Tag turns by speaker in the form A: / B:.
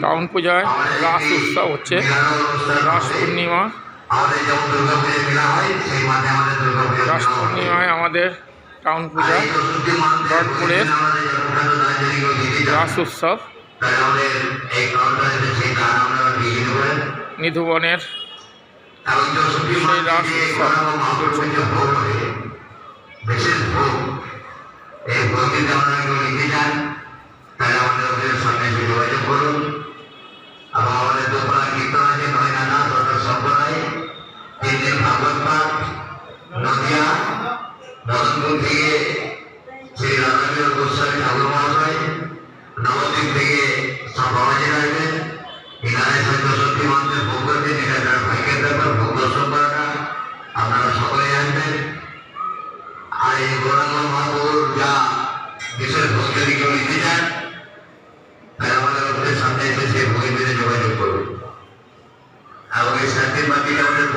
A: Town পূজায় রাস উৎসব হচ্ছে, রাস পূর্ণিমা। রাস পূর্ণিমায় আমাদের টাউন পূজা, ব্রডপুরের রাস উৎসব, নিধুবনের সেই রাস উৎসব।
B: তাহলে আমাদের সামনে যোগাযোগ করুন। এবং আমাদের দোকান কীর্তন আছে ৯ নানা ১০ সম্প্রদায়, ৩ দিন ভাগবত পাঠ, নদিয়া মদনপুর থেকে শ্রী রাধাকৃষ্ণ গোস্বামী ঠাকুর মহাশয়, নবদ্বীপ থেকে সব বাবাজিরা আসবেন। এখানে সত্যি মানুষের ভোগ করবেন, এটা তার ভাগ্যের ব্যাপার, ভোগ দর্শন করাটা। আপনারা সকলে আসবেন। আর এই গৌরাঙ্গ মহাপুর যা বিশেষ ভোগ যদি কেউ নিতে চান, আমাদের সামনে এসে সেই ভূমি যোগাযোগ করুন। এবং এই শান্তির মাটিকে আমাদের